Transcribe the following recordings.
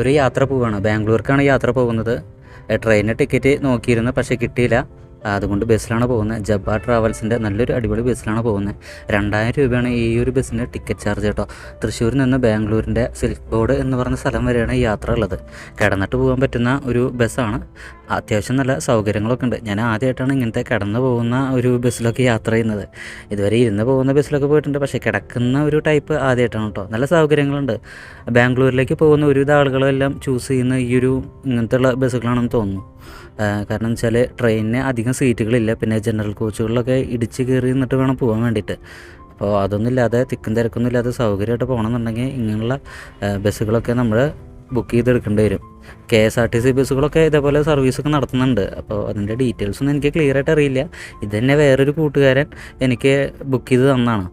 ഒരു യാത്ര പോവുകയാണ്. ബാംഗ്ലൂർക്കാണ് യാത്ര പോകുന്നത്. ട്രെയിനിന് ടിക്കറ്റ് നോക്കിയിരുന്നു, പക്ഷേ കിട്ടിയില്ല. അതുകൊണ്ട് ബസ്സിലാണ് പോകുന്നത്. ജബ്ബാർ ട്രാവൽസിൻ്റെ നല്ലൊരു അടിപൊളി ബസ്സിലാണ് പോകുന്നത്. 2000 രൂപയാണ് ഈ ഒരു ബസ്സിൻ്റെ ടിക്കറ്റ് ചാർജ് കേട്ടോ. തൃശ്ശൂരിൽ നിന്ന് ബാംഗ്ലൂരിൻ്റെ സിൽക്ക് ബോർഡ് എന്ന് പറഞ്ഞ സ്ഥലം വരെയാണ് ഈ യാത്ര ഉള്ളത്. കിടന്നിട്ട് പോകാൻ പറ്റുന്ന ഒരു ബസ്സാണ്. അത്യാവശ്യം നല്ല സൗകര്യങ്ങളൊക്കെ ഉണ്ട്. ഞാൻ ആദ്യമായിട്ടാണ് ഇങ്ങനത്തെ കിടന്നു പോകുന്ന ഒരു ബസ്സിലൊക്കെ യാത്ര ചെയ്യുന്നത്. ഇതുവരെ ഇരുന്ന് പോകുന്ന ബസ്സിലൊക്കെ പോയിട്ടുണ്ട്, പക്ഷേ കിടക്കുന്ന ഒരു ടൈപ്പ് ആദ്യമായിട്ടാണ് കേട്ടോ. നല്ല സൗകര്യങ്ങളുണ്ട്. ബാംഗ്ലൂരിലേക്ക് പോകുന്ന ഒരുവിധ ആളുകളെല്ലാം ചൂസ് ചെയ്യുന്ന ഈ ഒരു ഇങ്ങനത്തെയുള്ള ബസ്സുകളാണെന്ന് തോന്നുന്നു. കാരണം വെച്ചാൽ ട്രെയിനിന് അധികം സീറ്റുകളില്ല, പിന്നെ ജനറൽ കോച്ചുകളിലൊക്കെ ഇടിച്ച് കയറി നിന്നിട്ട് വേണം പോകാൻ വേണ്ടിയിട്ട്. അപ്പോൾ അതൊന്നും ഇല്ലാതെ തിക്കും തിരക്കൊന്നും ഇല്ലാതെ സൗകര്യമായിട്ട് പോകണമെന്നുണ്ടെങ്കിൽ ഇങ്ങനെയുള്ള ബസ്സുകളൊക്കെ നമ്മൾ ബുക്ക് ചെയ്തെടുക്കേണ്ടി വരും. KSRTC ബസ്സുകളൊക്കെ ഇതേപോലെ സർവീസൊക്കെ നടത്തുന്നുണ്ട്. അപ്പോൾ അതിൻ്റെ ഡീറ്റെയിൽസൊന്നും എനിക്ക് ക്ലിയറായിട്ട് അറിയില്ല. ഇത് തന്നെ വേറൊരു കൂട്ടുകാരൻ എനിക്ക് ബുക്ക് ചെയ്ത് തന്നതാണ്.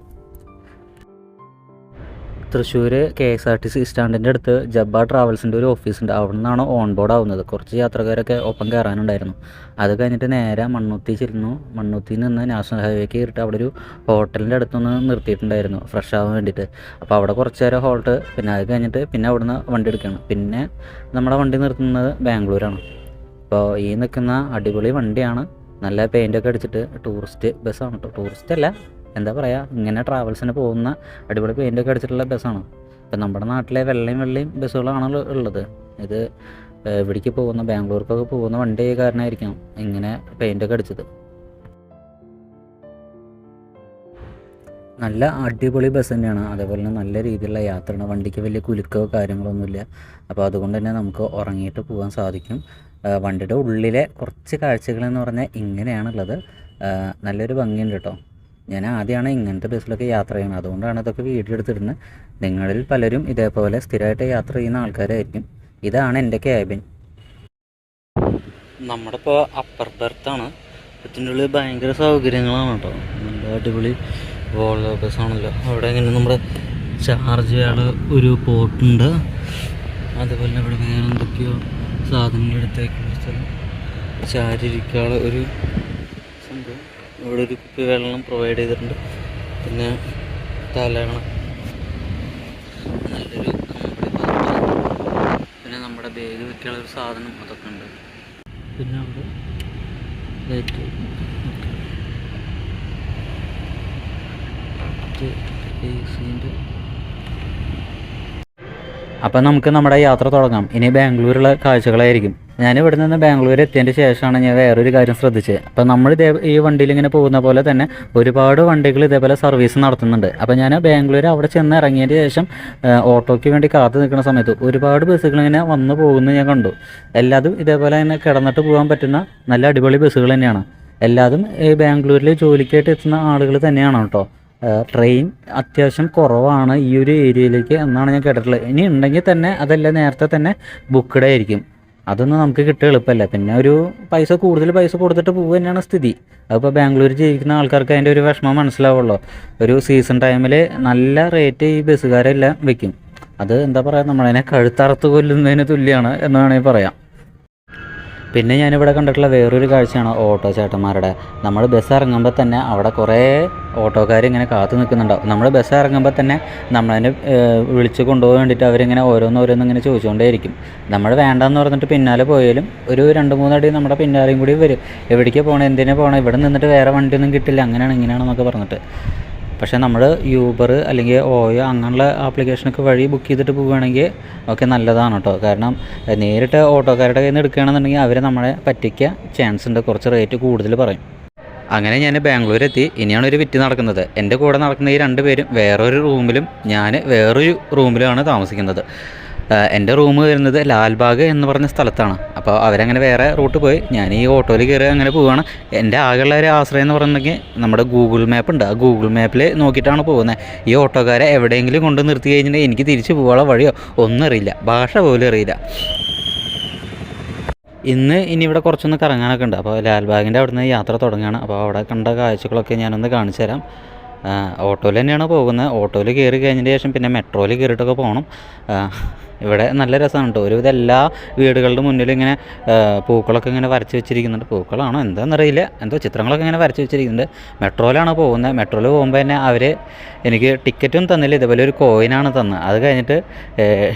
തൃശ്ശൂർ KSRTC സ്റ്റാൻഡിൻ്റെ അടുത്ത് ജബ്ബാർ ട്രാവൽസിൻ്റെ ഒരു ഓഫീസുണ്ട്. അവിടെ നിന്നാണ് ഓൺ ബോർഡ് ആവുന്നത്. കുറച്ച് യാത്രക്കാരൊക്കെ ഒപ്പം കയറാനുണ്ടായിരുന്നു. അത് കഴിഞ്ഞിട്ട് നേരെ മണ്ണുത്തി ചെല്ലുന്നു. മണ്ണുത്തിയിൽ നിന്ന് നാഷണൽ ഹൈവേക്ക് കയറിയിട്ട് അവിടെ ഒരു ഹോട്ടലിൻ്റെ അടുത്തൊന്ന് നിർത്തിയിട്ടുണ്ടായിരുന്നു ഫ്രഷ് ആവാൻ വേണ്ടിയിട്ട്. അപ്പോൾ അവിടെ കുറച്ച് നേരം ഹോൾട്ട്, പിന്നെ അത് കഴിഞ്ഞിട്ട് പിന്നെ അവിടെ നിന്ന് വണ്ടി എടുക്കുകയാണ്. പിന്നെ നമ്മുടെ വണ്ടി നിർത്തുന്നത് ബാംഗ്ലൂരാണ്. അപ്പോൾ ഈ നിൽക്കുന്ന അടിപൊളി വണ്ടിയാണ്. നല്ല പെയിൻ്റൊക്കെ അടിച്ചിട്ട് ടൂറിസ്റ്റ് ബസ്സാണ് കേട്ടോ. ടൂറിസ്റ്റ് അല്ല, എന്താ പറയുക, ഇങ്ങനെ ട്രാവൽസിന് പോകുന്ന അടിപൊളി പെയിൻ്റൊക്കെ അടിച്ചിട്ടുള്ള ബസ്സാണ്. ഇപ്പം നമ്മുടെ നാട്ടിലെ വെള്ളയും ബസ്സുകളാണ് ഉള്ളത്. ഇത് ഇവിടേക്ക് പോകുന്ന ബാംഗ്ലൂർക്കൊക്കെ പോകുന്ന വണ്ടി കാരണമായിരിക്കണം ഇങ്ങനെ പെയിൻ്റൊക്കെ അടിച്ചത്. നല്ല അടിപൊളി ബസ് തന്നെയാണ്. അതേപോലെ തന്നെ നല്ല രീതിയിലുള്ള യാത്രയാണ്. വണ്ടിക്ക് വലിയ കുലുക്കോ കാര്യങ്ങളൊന്നുമില്ല. അപ്പോൾ അതുകൊണ്ട് തന്നെ നമുക്ക് ഉറങ്ങിയിട്ട് പോകാൻ സാധിക്കും. വണ്ടിയുടെ ഉള്ളിലെ കുറച്ച് കാഴ്ചകളെന്ന് പറഞ്ഞാൽ ഇങ്ങനെയാണുള്ളത്. നല്ലൊരു ഭംഗിയുണ്ട് കേട്ടോ. ഞാൻ ആദ്യമാണ് ഇങ്ങനത്തെ ബസ്സിലൊക്കെ യാത്ര ചെയ്യുന്നത്, അതുകൊണ്ടാണ് ഇതൊക്കെ വീഡിയോ എടുത്തിടുന്നത്. നിങ്ങളിൽ പലരും ഇതേപോലെ സ്ഥിരമായിട്ട് യാത്ര ചെയ്യുന്ന ആൾക്കാരായിരിക്കും. ഇതാണ് എൻ്റെ ക്യാബിൻ. നമ്മുടെ ഇപ്പോൾ അപ്പർ ബർത്താണ്. ഇതിൻ്റെ ഉള്ളിൽ ഭയങ്കര സൗകര്യങ്ങളാണ് കേട്ടോ. നല്ല അടിപൊളി വോൾവോ ബസ്സാണല്ലോ. അവിടെ ഇങ്ങനെ നമ്മുടെ ചാർജ് ചെയ്യാനുള്ള ഒരു പോർട്ടുണ്ട്. അതുപോലെ ഇവിടെ വേറെ എന്തൊക്കെയോ സാധനങ്ങൾ എടുത്തേക്കുന്ന സ്ഥലം, ചാരിരിക്കാനുള്ള ഒരു സംഭവം. ഇവിടെ ഒരു കുപ്പി വെള്ളം പ്രൊവൈഡ് ചെയ്തിട്ടുണ്ട്. പിന്നെ തലകണ നല്ലൊരു കമ്പളി, പിന്നെ നമ്മുടെ ബാഗ് വെക്കാനുള്ള ഒരു സാധനം അതൊക്കെ ഉണ്ട്. പിന്നെ അവിടെ ലൈറ്റ്, AC-ൻ്റെ. അപ്പം നമുക്ക് നമ്മുടെ യാത്ര തുടങ്ങാം. ഇനി ബാംഗ്ലൂരുള്ള കാഴ്ചകളായിരിക്കും. ഞാൻ ഇവിടെ നിന്ന് ബാംഗ്ലൂർ എത്തിയതിൻ്റെ ശേഷമാണ് ഞാൻ വേറൊരു കാര്യം ശ്രദ്ധിച്ചത്. അപ്പോൾ നമ്മൾ ഈ വണ്ടിയിൽ ഇങ്ങനെ പോകുന്ന പോലെ തന്നെ ഒരുപാട് വണ്ടികൾ ഇതേപോലെ സർവീസ് നടത്തുന്നുണ്ട്. അപ്പോൾ ഞാൻ ബാംഗ്ലൂർ അവിടെ ചെന്ന് ഇറങ്ങിയതിന് ശേഷം ഓട്ടോയ്ക്ക് വേണ്ടി കാത്തു നിൽക്കുന്ന സമയത്ത് ഒരുപാട് ബസ്സുകൾ ഇങ്ങനെ വന്നു പോകുന്നത് ഞാൻ കണ്ടു. എല്ലാതും ഇതേപോലെ തന്നെ കിടന്നിട്ട് പോകാൻ പറ്റുന്ന നല്ല അടിപൊളി ബസ്സുകൾ തന്നെയാണ്. എല്ലാതും ബാംഗ്ലൂരിൽ ജോലിക്കായിട്ട് എത്തുന്ന ആളുകൾ തന്നെയാണ് കേട്ടോ. ട്രെയിൻ അത്യാവശ്യം കുറവാണ് ഈ ഒരു ഏരിയയിലേക്ക് എന്നാണ് ഞാൻ കേട്ടിട്ടുള്ളത്. ഇനി ഉണ്ടെങ്കിൽ തന്നെ അതെല്ലാം നേരത്തെ തന്നെ ബുക്ക്ഡ് ആയിരിക്കും. അതൊന്നും നമുക്ക് കിട്ടുക എളുപ്പമല്ല. പിന്നെ ഒരു കൂടുതൽ പൈസ കൊടുത്തിട്ട് പോകുക തന്നെയാണ് സ്ഥിതി. അതിപ്പോൾ ബാംഗ്ലൂർ ജീവിക്കുന്ന ആൾക്കാർക്ക് അതിൻ്റെ ഒരു വിഷമം മനസ്സിലാവുള്ളൂ. ഒരു സീസൺ ടൈമിൽ നല്ല റേറ്റ് ഈ ബസ്സുകാരെല്ലാം വെക്കും. അത് എന്താ പറയുക, നമ്മളതിനെ കഴുത്തറുത്ത് കൊല്ലുന്നതിന് തുല്യമാണ് എന്ന് വേണമെങ്കിൽ പറയാം. പിന്നെ ഞാനിവിടെ കണ്ടിട്ടുള്ള വേറൊരു കാഴ്ചയാണ് ഓട്ടോ ചേട്ടന്മാരുടെ. നമ്മൾ ബസ് ഇറങ്ങുമ്പോൾ തന്നെ അവിടെ കുറേ ഓട്ടോക്കാർ ഇങ്ങനെ കാത്തു നിൽക്കുന്നുണ്ടാവും. നമ്മൾ ബസ് ഇറങ്ങുമ്പോൾ തന്നെ നമ്മളതിനെ വിളിച്ച് കൊണ്ടുപോകാൻ വേണ്ടിയിട്ട് അവരിങ്ങനെ ഓരോന്നോരോന്നും ഇങ്ങനെ ചോദിച്ചുകൊണ്ടേയിരിക്കും. നമ്മൾ വേണ്ടെന്ന് പറഞ്ഞിട്ട് പിന്നാലെ പോയാലും ഒരു 2-3 അടി നമ്മുടെ പിന്നാലെയും കൂടി വരും. എവിടേക്ക് പോകണം, എന്തിനാ പോകണം, ഇവിടെ നിന്നിട്ട് വേറെ വണ്ടിയൊന്നും കിട്ടില്ല, അങ്ങനെയാണ് ഇങ്ങനെയാണെന്നൊക്കെ പറഞ്ഞിട്ട്. പക്ഷേ നമ്മൾ യൂബർ അല്ലെങ്കിൽ ഓയോ അങ്ങനെയുള്ള ആപ്ലിക്കേഷനൊക്കെ വഴി ബുക്ക് ചെയ്തിട്ട് പോവുകയാണെങ്കിൽ ഒക്കെ നല്ലതാണ് കേട്ടോ. കാരണം നേരിട്ട് ഓട്ടോക്കാരുടെ കയ്യിൽ നിന്ന് എടുക്കുകയാണെന്നുണ്ടെങ്കിൽ അവർ നമ്മളെ പറ്റിക്കാൻ ചാൻസ് ഉണ്ട്, കുറച്ച് റേറ്റ് കൂടുതൽ പറയും. അങ്ങനെ ഞാൻ ബാംഗ്ലൂർ എത്തി. ഇനിയാണ് ഒരു വിറ്റ് നടക്കുന്നത്. എൻ്റെ കൂടെ നടക്കുന്ന ഈ 2 പേരും വേറൊരു റൂമിലും ഞാൻ വേറൊരു റൂമിലുമാണ് താമസിക്കുന്നത്. എൻ്റെ റൂം വരുന്നത് ലാൽബാഗ് എന്ന് പറഞ്ഞ സ്ഥലത്താണ്. അപ്പോൾ അവരങ്ങനെ വേറെ റൂട്ട് പോയി, ഞാൻ ഈ ഓട്ടോയിൽ കയറി അങ്ങനെ പോവുകയാണ്. എൻ്റെ ആകെയുള്ള ഒരു ആശ്രയം എന്ന് പറഞ്ഞിട്ടുണ്ടെങ്കിൽ നമ്മുടെ ഗൂഗിൾ മാപ്പ് ഉണ്ട്. ആ ഗൂഗിൾ മാപ്പിൽ നോക്കിയിട്ടാണ് പോകുന്നത്. ഈ ഓട്ടോക്കാരെ എവിടെയെങ്കിലും കൊണ്ട് നിർത്തി കഴിഞ്ഞിട്ടുണ്ടെങ്കിൽ എനിക്ക് തിരിച്ച് പോകാനുള്ള വഴിയോ ഒന്നും അറിയില്ല, ഭാഷ പോലും അറിയില്ല. ഇനി ഇവിടെ കുറച്ചൊന്ന് കറങ്ങാനൊക്കെ ഉണ്ട്. അപ്പോൾ ലാൽബാഗിൻ്റെ അവിടെ നിന്ന് യാത്ര തുടങ്ങുകയാണ്. അപ്പോൾ അവിടെ കണ്ട കാഴ്ചകളൊക്കെ ഞാനൊന്ന് കാണിച്ചു തരാം. ഓട്ടോയിൽ തന്നെയാണ് പോകുന്നത്. ഓട്ടോയിൽ കയറി കഴിഞ്ഞതിന് ശേഷം പിന്നെ മെട്രോയിൽ കയറിയിട്ടൊക്കെ പോകണം. ഇവിടെ നല്ല രസമാണ് കേട്ടോ. ഒരുവിധം എല്ലാ വീടുകളുടെ മുന്നിലും ഇങ്ങനെ പൂക്കളൊക്കെ ഇങ്ങനെ വരച്ച് വെച്ചിരിക്കുന്നുണ്ട്. പൂക്കളാണോ എന്താണെന്നറിയില്ല, എന്തോ ചിത്രങ്ങളൊക്കെ ഇങ്ങനെ വരച്ച് വെച്ചിരിക്കുന്നുണ്ട്. മെട്രോയിലാണ് പോകുന്നത്. മെട്രോയിൽ പോകുമ്പോൾ തന്നെ അവർ എനിക്ക് ടിക്കറ്റും തന്നില്ല, ഇതേപോലെ ഒരു കോയിനാണ് തന്നത്. അത് കഴിഞ്ഞിട്ട്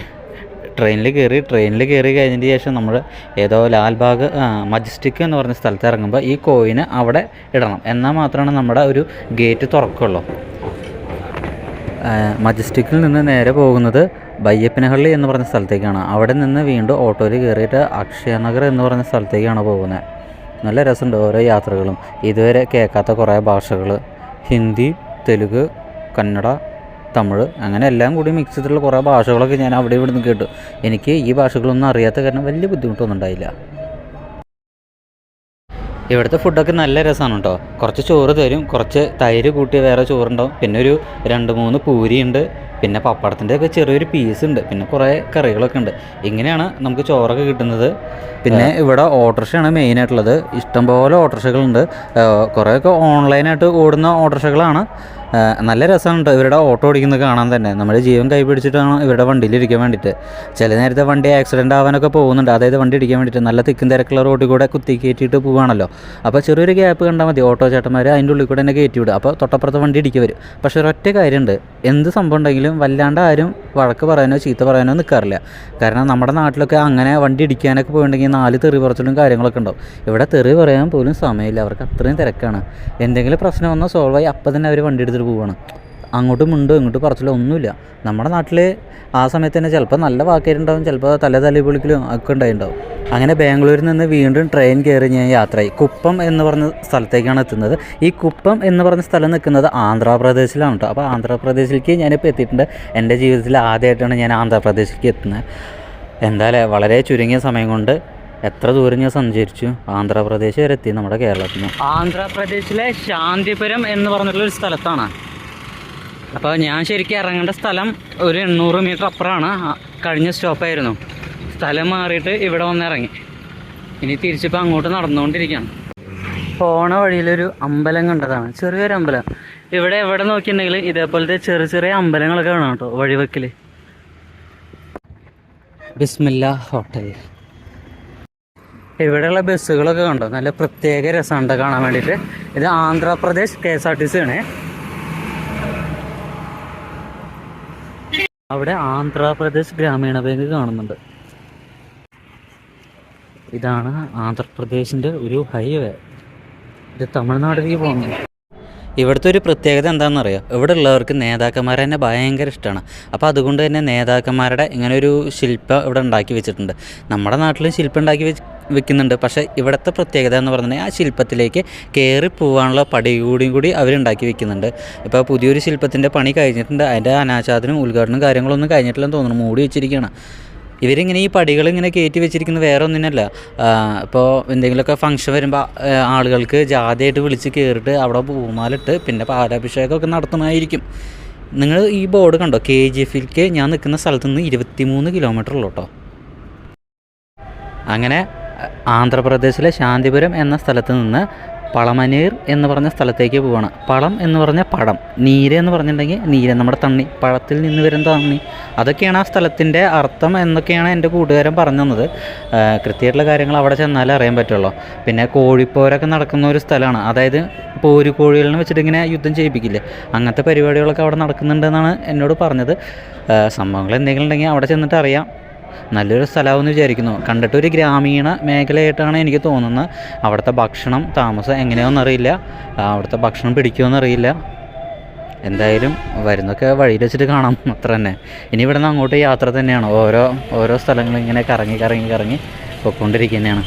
ട്രെയിനിൽ കയറി കഴിഞ്ഞതിന് ശേഷം നമ്മൾ ഏതോ ലാൽബാഗ് മജസ്റ്റിക് എന്ന് പറഞ്ഞ സ്ഥലത്ത് ഇറങ്ങുമ്പോൾ ഈ കോയിന് അവിടെ ഇടണം, എന്നാൽ മാത്രമാണ് നമ്മുടെ ഒരു ഗേറ്റ് തുറക്കുള്ളൂ. മജസ്റ്റിക്കിൽ നിന്ന് നേരെ പോകുന്നത് ബയ്യപ്പനഹള്ളി എന്ന് പറഞ്ഞ സ്ഥലത്തേക്കാണ്. അവിടെ നിന്ന് വീണ്ടും ഓട്ടോയിൽ കയറിയിട്ട് അക്ഷയനഗർ എന്ന് പറഞ്ഞ സ്ഥലത്തേക്കാണ് പോകുന്നത്. നല്ല രസമുണ്ട് ഓരോ യാത്രകളും. ഇതുവരെ കേൾക്കാത്ത കുറേ ഭാഷകൾ, ഹിന്ദി, തെലുങ്ക്, കന്നഡ, തമിഴ്, അങ്ങനെ എല്ലാം കൂടി മിക്സ് ചെയ്തിട്ടുള്ള കുറേ ഭാഷകളൊക്കെ ഞാൻ അവിടെ ഇവിടെ നിന്ന് കേട്ടു. എനിക്ക് ഈ ഭാഷകളൊന്നും അറിയാത്ത കാരണം വലിയ ബുദ്ധിമുട്ടൊന്നും ഉണ്ടായില്ല. ഇവിടുത്തെ ഫുഡൊക്കെ നല്ല രസമാണ് കേട്ടോ. കുറച്ച് ചോറ് തരും, കുറച്ച് തൈര് കൂട്ടി വേറെ ചോറുണ്ടാവും, പിന്നെ ഒരു 2-3 പൂരിയുണ്ട്, പിന്നെ പപ്പടത്തിൻ്റെ ഒക്കെ ചെറിയൊരു പീസ് ഉണ്ട്, പിന്നെ കുറേ കറികളൊക്കെ ഉണ്ട്. ഇങ്ങനെയാണ് നമുക്ക് ചോറൊക്കെ കിട്ടുന്നത്. പിന്നെ ഇവിടെ ഓട്ടോറിക്ഷയാണ് മെയിനായിട്ടുള്ളത്. ഇഷ്ടംപോലെ ഓട്ടോറിക്ഷകളുണ്ട്. കുറേയൊക്കെ ഓൺലൈനായിട്ട് ഓടുന്ന ഓട്ടോറിക്ഷകളാണ്. നല്ല രസമാണ് കേട്ടോ ഇവരുടെ ഓട്ടോ ഓടിക്കുന്നത് കാണാൻ തന്നെ. നമ്മുടെ ജീവൻ കൈ പിടിച്ചിട്ടാണ് ഇവരുടെ വണ്ടിയിലിരിക്കാൻ വേണ്ടിയിട്ട്. ചില നേരത്തെ വണ്ടി ആക്സിഡൻ്റ് ആവാനൊക്കെ പോകുന്നുണ്ട്, അതായത് വണ്ടി ഇടിക്കാൻ വേണ്ടിയിട്ട്. നല്ല തിക്കും തിരക്കുള്ള റോഡിൽ കൂടെ കുത്തി കയറ്റിയിട്ട് പോവുകയാണല്ലോ. അപ്പോൾ ചെറിയൊരു ഗ്യാപ്പ് കണ്ടാൽ മതി, ഓട്ടോ ചേട്ടന്മാർ അതിൻ്റെ ഉള്ളിൽ കൂടെ തന്നെ കയറ്റി വിടും. അപ്പോൾ തൊട്ടപ്പുറത്ത് വണ്ടി ഇടിക്കുക വരും. പക്ഷേ ഒരൊറ്റ കാര്യമുണ്ട്, എന്ത് സംഭവം ഉണ്ടെങ്കിലും വല്ലാണ്ട് ആരും വഴക്ക് പറയാനോ ചീത്ത പറയാനോ നിൽക്കാറില്ല. കാരണം നമ്മുടെ നാട്ടിലൊക്കെ അങ്ങനെ വണ്ടി ഇടിക്കാനൊക്കെ പോയിട്ടുണ്ടെങ്കിൽ 4 തെറി പറച്ചിലും കാര്യങ്ങളൊക്കെ ഉണ്ടാവും. ഇവിടെ തെറി പറയാൻ പോലും സമയമില്ല, അവർക്ക് അത്രയും തിരക്കാണ്. എന്തെങ്കിലും പ്രശ്നം വന്നാൽ സോൾവ് ആയി അപ്പം തന്നെ അവർ വണ്ടി എടുത്തിട്ട് പോവുകയാണ്. അങ്ങോട്ടും മുണ്ടോ ഇങ്ങോട്ടും പറച്ചിലോ ഒന്നുമില്ല. നമ്മുടെ നാട്ടിൽ ആ സമയത്ത് തന്നെ ചിലപ്പോൾ നല്ല വാക്കേരുണ്ടാവും, ചിലപ്പോൾ തല പൊളിക്കലും ഒക്കെ ഉണ്ടായിട്ടുണ്ടാവും. അങ്ങനെ ബാംഗ്ലൂരിൽ നിന്ന് വീണ്ടും ട്രെയിൻ കയറി ഞാൻ യാത്രയായി. കുപ്പം എന്ന് പറഞ്ഞ സ്ഥലത്തേക്കാണ് എത്തുന്നത്. ഈ കുപ്പം എന്ന് പറഞ്ഞ സ്ഥലം നിൽക്കുന്നത് ആന്ധ്രാപ്രദേശിലാണ് കേട്ടോ. അപ്പോൾ ആന്ധ്രാപ്രദേശിലേക്ക് ഞാനിപ്പോൾ എത്തിയിട്ടുണ്ട്. എൻ്റെ ജീവിതത്തിൽ ആദ്യമായിട്ടാണ് ഞാൻ ആന്ധ്രാപ്രദേശിലേക്ക് എത്തുന്നത്. എന്തായാലും വളരെ ചുരുങ്ങിയ സമയം കൊണ്ട് എത്ര ദൂരം ഞാൻ സഞ്ചരിച്ചു. ആന്ധ്രാപ്രദേശ് വരെ എത്തി നമ്മുടെ കേരളത്തിൽ നിന്ന്. ആന്ധ്രാപ്രദേശിലെ ശാന്തിപുരം എന്ന് പറഞ്ഞിട്ടുള്ളൊരു സ്ഥലത്താണ്. അപ്പോൾ ഞാൻ ശരിക്കും ഇറങ്ങേണ്ട സ്ഥലം ഒരു 800 മീറ്റർ അപ്പുറമാണ്. കഴിഞ്ഞ സ്റ്റോപ്പായിരുന്നു. സ്ഥലം മാറിയിട്ട് ഇവിടെ വന്ന് ഇറങ്ങി. ഇനി തിരിച്ചിപ്പോൾ അങ്ങോട്ട് നടന്നുകൊണ്ടിരിക്കുകയാണ്. പോണ വഴിയിലൊരു അമ്പലം കണ്ടതാണ്, ചെറിയൊരു അമ്പലം. ഇവിടെ എവിടെ നോക്കിയിട്ടുണ്ടെങ്കിൽ ഇതേപോലത്തെ ചെറിയ അമ്പലങ്ങളൊക്കെ കാണാം കേട്ടോ വഴിവെക്കിൽ. ബിസ്മില്ല ഹോട്ടൽ. ഇവിടെയുള്ള ബസ്സുകളൊക്കെ കണ്ടോ, നല്ല പ്രത്യേക രസമുണ്ട് കാണാൻ വേണ്ടിയിട്ട്. ഇത് ആന്ധ്രാപ്രദേശ് KSRTC ആണ്. അവിടെ ആന്ധ്രാപ്രദേശ് ഗ്രാമീണ ബാങ്ക് കാണുന്നുണ്ട്. ഇതാണ് ആന്ധ്രാപ്രദേശിൻ്റെ ഒരു ഹൈവേ. ഇത് തമിഴ്നാട്ടിലേക്ക് പോകുന്നു. ഇവിടുത്തെ ഒരു പ്രത്യേകത എന്താണെന്നറിയാം, ഇവിടെ ഉള്ളവർക്ക് നേതാക്കന്മാരെ തന്നെ ഭയങ്കര ഇഷ്ടമാണ്. അപ്പോൾ അതുകൊണ്ട് തന്നെ നേതാക്കന്മാരുടെ ഇങ്ങനെ ഒരു ശില്പം ഇവിടെ ഉണ്ടാക്കി വെച്ചിട്ടുണ്ട്. നമ്മുടെ നാട്ടിലും ശില്പം ഉണ്ടാക്കി വെക്കുന്നുണ്ട്. പക്ഷേ ഇവിടുത്തെ പ്രത്യേകത എന്ന് പറഞ്ഞാൽ ആ ശില്പത്തിലേക്ക് കയറി പോകാനുള്ള പടി കൂടി അവരുണ്ടാക്കി വെക്കുന്നുണ്ട്. ഇപ്പോൾ പുതിയൊരു ശില്പത്തിൻ്റെ പണി കഴിഞ്ഞിട്ടുണ്ട്. അതിൻ്റെ അനാച്ഛാദനം ഉദ്ഘാടനം കാര്യങ്ങളൊന്നും കഴിഞ്ഞിട്ടില്ലെന്ന് തോന്നുന്നു, മൂടി വെച്ചിരിക്കുകയാണ്. ഇവരിങ്ങനെ ഈ പടികളിങ്ങനെ കയറ്റി വെച്ചിരിക്കുന്നത് വേറെ ഒന്നിനല്ല. ഇപ്പോൾ എന്തെങ്കിലുമൊക്കെ ഫംഗ്ഷൻ വരുമ്പോൾ ആളുകൾക്ക് ജാഥയായിട്ട് വിളിച്ച് കയറിയിട്ട് അവിടെ പൂമാലിട്ട് പിന്നെ പാലാഭിഷേകമൊക്കെ നടത്തുന്നതായിരിക്കും. നിങ്ങൾ ഈ ബോർഡ് കണ്ടോ, KGFയിലേക്ക് ഞാൻ നിൽക്കുന്ന സ്ഥലത്ത് നിന്ന് 23 കിലോമീറ്റർ ഉള്ളൂ കേട്ടോ. അങ്ങനെ ആന്ധ്രാപ്രദേശിലെ ശാന്തിപുരം എന്ന സ്ഥലത്ത് നിന്ന് പളമനീർ എന്ന് പറഞ്ഞ സ്ഥലത്തേക്ക് പോവുകയാണ്. പളം എന്ന് പറഞ്ഞ പഴം, നീര് എന്ന് പറഞ്ഞിട്ടുണ്ടെങ്കിൽ നീര്, നമ്മുടെ തണ്ണി, പഴത്തിൽ നിന്ന് വരുന്ന തണ്ണി, അതൊക്കെയാണ് ആ സ്ഥലത്തിൻ്റെ അർത്ഥം എന്നൊക്കെയാണ് എൻ്റെ കൂട്ടുകാരൻ പറഞ്ഞു തന്നത്. കൃത്യമായിട്ടുള്ള കാര്യങ്ങൾ അവിടെ ചെന്നാലേ അറിയാൻ പറ്റുള്ളൂ. പിന്നെ കോഴിപ്പോരൊക്കെ നടക്കുന്ന ഒരു സ്ഥലമാണ്. അതായത് പോര് കോഴികളിനെ വെച്ചിട്ട് ഇങ്ങനെ യുദ്ധം ചെയ്യിപ്പിക്കില്ലേ, അങ്ങനത്തെ പരിപാടികളൊക്കെ അവിടെ നടക്കുന്നുണ്ടെന്നാണ് എന്നോട് പറഞ്ഞത്. സംഭവങ്ങൾ എന്തെങ്കിലും ഉണ്ടെങ്കിൽ അവിടെ ചെന്നിട്ട് അറിയാം. നല്ലൊരു സ്ഥലമാണെന്ന് വിചാരിക്കുന്നു. കണ്ടിട്ടൊരു ഗ്രാമീണ മേഖലയായിട്ടാണ് എനിക്ക് തോന്നുന്നത്. അവിടുത്തെ ഭക്ഷണം താമസം എങ്ങനെയാണെന്നറിയില്ല, അവിടുത്തെ ഭക്ഷണം പിടിക്കുമെന്നറിയില്ല. എന്തായാലും വരുന്നൊക്കെ വഴിയിൽ വെച്ചിട്ട് കാണാം, അത്ര തന്നെ. ഇനി ഇവിടെ നിന്ന് അങ്ങോട്ട് യാത്ര തന്നെയാണ്. ഓരോ സ്ഥലങ്ങളിങ്ങനെ കറങ്ങി പോയിക്കൊണ്ടിരിക്കുന്നതാണ്.